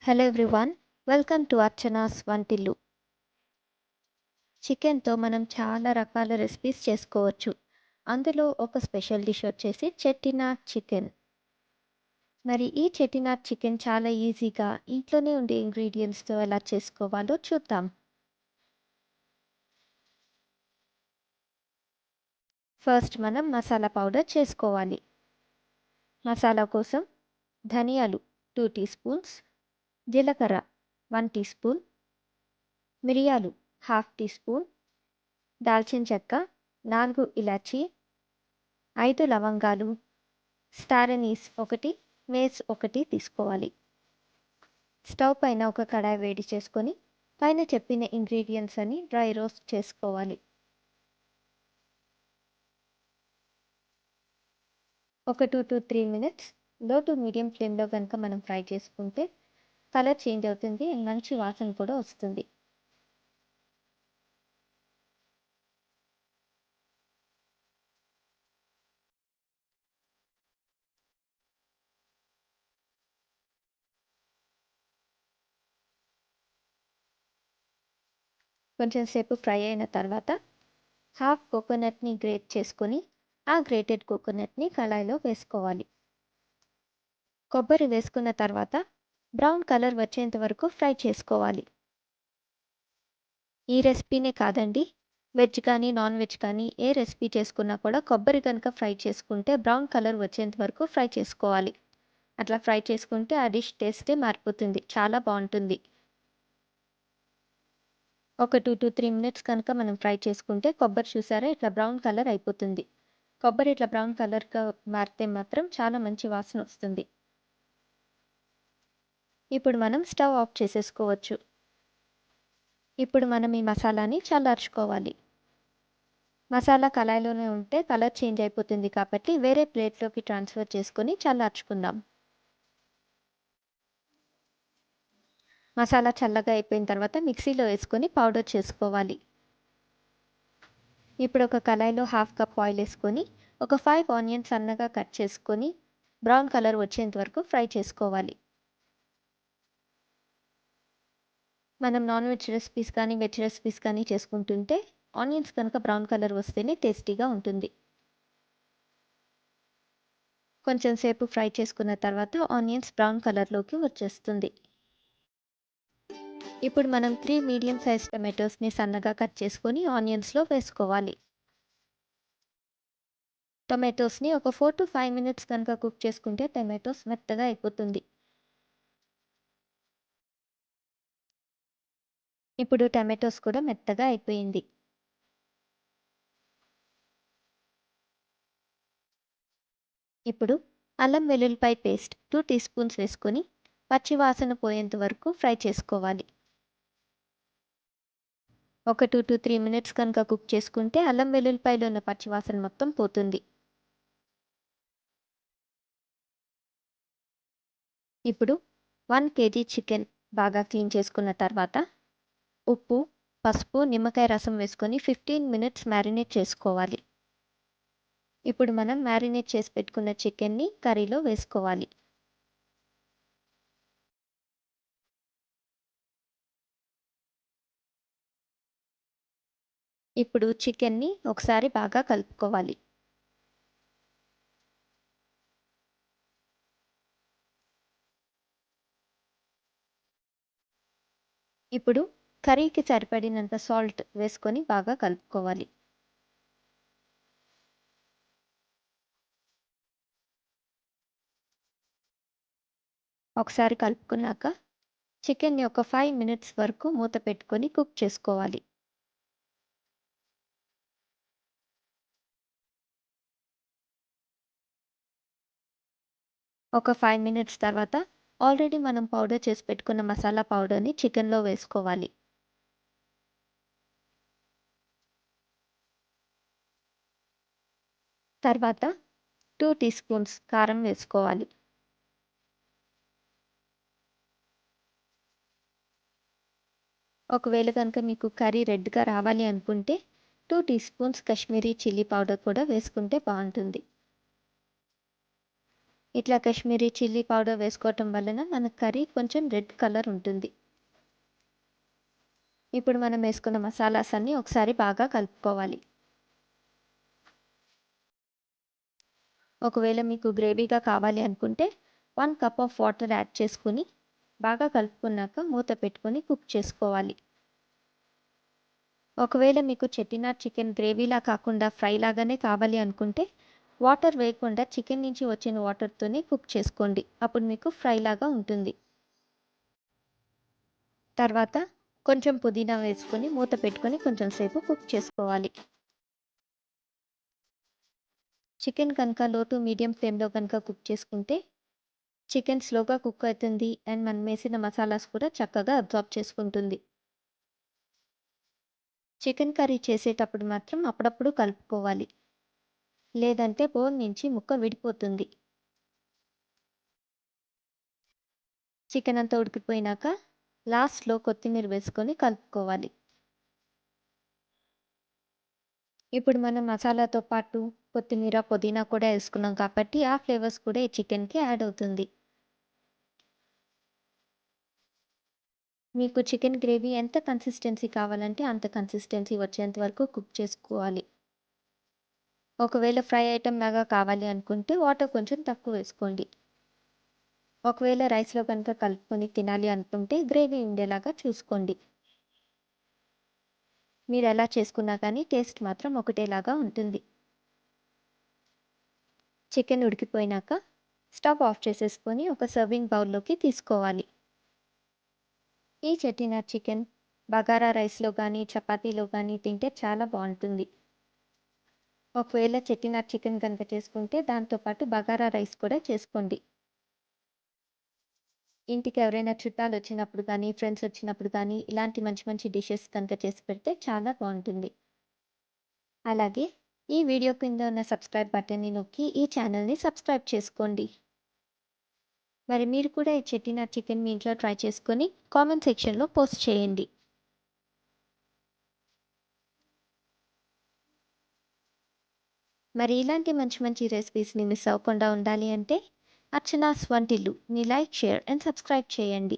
Hello everyone, welcome to Archana's Vantillu. చికెన్తో మనం చాలా రకాల రెసిపీస్ చేసుకోవచ్చు. అందులో ఒక స్పెషల్ డిష్ వచ్చేసి చెట్టినాడ్ చికెన్. మరి ఈ చెట్టినాడ్ చికెన్ చాలా ఈజీగా ఇంట్లోనే ఉండే ఇంగ్రీడియంట్స్తో ఎలా చేసుకోవాలో చూద్దాం. ఫస్ట్ మనం మసాలా పౌడర్ చేసుకోవాలి. మసాలా కోసం ధనియాలు 2 టీ స్పూన్స్, జీలకర్ర 1 టీ స్పూన్, మిరియాలు హాఫ్ టీ స్పూన్, దాల్చిన చెక్క 4 ఇలాచీ, 5 లవంగాలు, స్టార్ అనీస్ 1, మేస్ 1 తీసుకోవాలి. స్టవ్ పైన ఒక కడాయి వేడి చేసుకొని పైన చెప్పిన ఇంగ్రీడియంట్స్ అని డ్రై రోస్ట్ చేసుకోవాలి. ఒక 2 to 3 మినిట్స్ లో టు మీడియం ఫ్లేమ్లో కనుక మనం ఫ్రై చేసుకుంటే కలర్ చేంజ్ అవుతుంది అండ్ మంచి వాసన కూడా వస్తుంది. కొంచెం సేపు ఫ్రై అయిన తర్వాత హాఫ్ కోకోనట్ని గ్రేట్ చేసుకొని ఆ గ్రేటెడ్ కోకోనట్ని కళాయిలో వేసుకోవాలి. కొబ్బరి వేసుకున్న తర్వాత బ్రౌన్ కలర్ వచ్చేంత వరకు ఫ్రై చేసుకోవాలి. ఈ రెసిపీనే కాదండి, వెజ్ కానీ నాన్ వెజ్ కానీ ఏ రెసిపీ చేసుకున్నా కూడా కొబ్బరి కనుక ఫ్రై చేసుకుంటే బ్రౌన్ కలర్ వచ్చేంత వరకు ఫ్రై చేసుకోవాలి. అట్లా ఫ్రై చేసుకుంటే ఆ డిష్ టేస్టే మారిపోతుంది, చాలా బాగుంటుంది. ఒక 2 to 3 మినిట్స్ కనుక మనం ఫ్రై చేసుకుంటే కొబ్బరి చూసారా ఇట్లా బ్రౌన్ కలర్ అయిపోతుంది. కొబ్బరి ఇట్లా బ్రౌన్ కలర్గా మారితే మాత్రం చాలా మంచి వాసన వస్తుంది. ఇప్పుడు మనం స్టవ్ ఆఫ్ చేసేసుకోవచ్చు. ఇప్పుడు మనం ఈ మసాలాని చల్లార్చుకోవాలి. మసాలా కళాయిలోనే ఉంటే కలర్ చేంజ్ అయిపోతుంది కాబట్టి వేరే ప్లేట్లోకి ట్రాన్స్ఫర్ చేసుకొని చల్లార్చుకుందాం. మసాలా చల్లగా అయిపోయిన తర్వాత మిక్సీలో వేసుకొని పౌడర్ చేసుకోవాలి. ఇప్పుడు ఒక కళాయిలో హాఫ్ కప్ ఆయిల్ వేసుకొని ఒక 5 ఆనియన్స్ సన్నగా కట్ చేసుకొని బ్రౌన్ కలర్ వచ్చేంత వరకు ఫ్రై చేసుకోవాలి. మనం నాన్ వెజ్ రెసిపీస్ కానీ వెజ్ రెసిపీస్ కానీ చేసుకుంటుంటే ఆనియన్స్ కనుక బ్రౌన్ కలర్ వస్తేనే టేస్టీగా ఉంటుంది. కొంచెం సేపు ఫ్రై చేసుకున్న తర్వాత ఆనియన్స్ బ్రౌన్ కలర్లోకి వచ్చేస్తుంది. ఇప్పుడు మనం 3 మీడియం సైజ్ టమాటోస్ని సన్నగా కట్ చేసుకొని ఆనియన్స్లో వేసుకోవాలి. టొమాటోస్ని ఒక 4 to 5 మినిట్స్ కనుక కుక్ చేసుకుంటే టమాటోస్ మెత్తగా అయిపోతుంది. ఇప్పుడు టమాటోస్ కూడా మెత్తగా అయిపోయింది. ఇప్పుడు అల్లం వెల్లుల్లిపాయ పేస్ట్ 2 టీ స్పూన్స్ వేసుకొని పచ్చి వాసన పోయేంత వరకు ఫ్రై చేసుకోవాలి. ఒక 2 to 3 మినిట్స్ కనుక కుక్ చేసుకుంటే అల్లం వెల్లుల్లిపాయలో ఉన్న పచ్చి వాసన మొత్తం పోతుంది. ఇప్పుడు 1 kg చికెన్ బాగా క్లీన్ చేసుకున్న తర్వాత ఉప్పు, పసుపు, నిమ్మకాయ రసం వేసుకొని 15 మినిట్స్ మ్యారినేట్ చేసుకోవాలి. ఇప్పుడు మనం మ్యారినేట్ చేసి పెట్టుకున్న చికెన్ని కర్రీలో వేసుకోవాలి. ఇప్పుడు చికెన్ని ఒకసారి బాగా కలుపుకోవాలి. ఇప్పుడు కర్రీకి సరిపడినంత సాల్ట్ వేసుకొని బాగా కలుపుకోవాలి. ఒకసారి కలుపుకున్నాక చికెన్ని ఒక 5 మినిట్స్ వరకు మూత పెట్టుకొని కుక్ చేసుకోవాలి. ఒక 5 మినిట్స్ తర్వాత ఆల్రెడీ మనం పౌడర్ చేసి పెట్టుకున్న మసాలా పౌడర్ని చికెన్లో వేసుకోవాలి. తర్వాత 2 టీ స్పూన్స్ కారం వేసుకోవాలి. ఒకవేళ కనుక మీకు కర్రీ రెడ్గా రావాలి అనుకుంటే 2 teaspoons Kashmiri chilli powder కూడా వేసుకుంటే బాగుంటుంది. ఇట్లా కాశ్మీరీ చిల్లీ పౌడర్ వేసుకోవటం వలన మన కర్రీ కొంచెం రెడ్ కలర్ ఉంటుంది. ఇప్పుడు మనం వేసుకున్న మసాలాస్ అన్నీ ఒకసారి బాగా కలుపుకోవాలి. ఒకవేళ మీకు గ్రేవీగా కావాలి అనుకుంటే 1 కప్ ఆఫ్ వాటర్ యాడ్ చేసుకొని బాగా కలుపుకున్నాక మూత పెట్టుకొని కుక్ చేసుకోవాలి. ఒకవేళ మీకు చెట్టినాడ్ చికెన్ గ్రేవీలా కాకుండా ఫ్రై లాగానే కావాలి అనుకుంటే వాటర్ వేయకుండా చికెన్ నుంచి వచ్చిన వాటర్తోనే కుక్ చేసుకోండి. అప్పుడు మీకు ఫ్రై లాగా ఉంటుంది. తర్వాత కొంచెం పుదీనా వేసుకొని మూత పెట్టుకొని కొంచెం సేపు కుక్ చేసుకోవాలి. చికెన్ కనుక లో టు మీడియం ఫ్లేమ్లో కనుక కుక్ చేసుకుంటే చికెన్ స్లోగా కుక్ అవుతుంది అండ్ మనం వేసిన మసాలాస్ కూడా చక్కగా అబ్జార్బ్ చేసుకుంటుంది. చికెన్ కర్రీ చేసేటప్పుడు మాత్రం అప్పుడప్పుడు కలుపుకోవాలి, లేదంటే బోన్ నుంచి ముక్క విడిపోతుంది. చికెన్ అంతా ఉడికిపోయినాక లాస్ట్లో కొత్తిమీర వేసుకొని కలుపుకోవాలి. ఇప్పుడు మనం మసాలాతో పాటు కొత్తిమీర పుదీనా కూడా వేసుకున్నాం కాబట్టి ఆ ఫ్లేవర్స్ కూడా ఈ చికెన్కి యాడ్ అవుతుంది. మీకు చికెన్ గ్రేవీ ఎంత కన్సిస్టెన్సీ కావాలంటే అంత కన్సిస్టెన్సీ వచ్చేంత వరకు కుక్ చేసుకోవాలి. ఒకవేళ ఫ్రై ఐటెం లాగా కావాలి అనుకుంటే వాటర్ కొంచెం తక్కువ వేసుకోండి. ఒకవేళ రైస్లో కనుక కలుపుకొని తినాలి అనుకుంటే గ్రేవీ ఉండేలాగా చూసుకోండి. మీరు ఎలా చేసుకున్నా కానీ టేస్ట్ మాత్రం ఒకటేలాగా ఉంటుంది. చికెన్ ఉడికిపోయినాక స్టవ్ ఆఫ్ చేసేసుకొని ఒక సర్వింగ్ బౌల్లోకి తీసుకోవాలి. ఈ చెట్టినాడ్ చికెన్ బగారా రైస్లో కానీ చపాతీలో కానీ తింటే చాలా బాగుంటుంది. ఒకవేళ చెట్టినాడ్ చికెన్ కనుక చేసుకుంటే దాంతోపాటు బగారా రైస్ కూడా చేసుకోండి. ఇంటికి ఎవరైనా చుట్టాలు వచ్చినప్పుడు కానీ ఫ్రెండ్స్ వచ్చినప్పుడు కానీ ఇలాంటి మంచి మంచి డిషెస్ కనుక చేసి పెడితే చాలా బాగుంటుంది. అలాగే ఈ వీడియో కింద ఉన్న సబ్స్క్రైబ్ బటన్ని నొక్కి ఈ ఛానల్ని సబ్స్క్రైబ్ చేసుకోండి. మరి మీరు కూడా ఈ చెట్టినాడ్ చికెన్ మీ ఇంట్లో ట్రై చేసుకొని కామెంట్ సెక్షన్లో పోస్ట్ చేయండి. మరి ఇలాంటి మంచి మంచి రెసిపీస్ని మిస్ అవ్వకుండా ఉండాలి అంటే అర్చనాస్ వంటిల్లుని లైక్, షేర్ అండ్ సబ్స్క్రైబ్ చేయండి.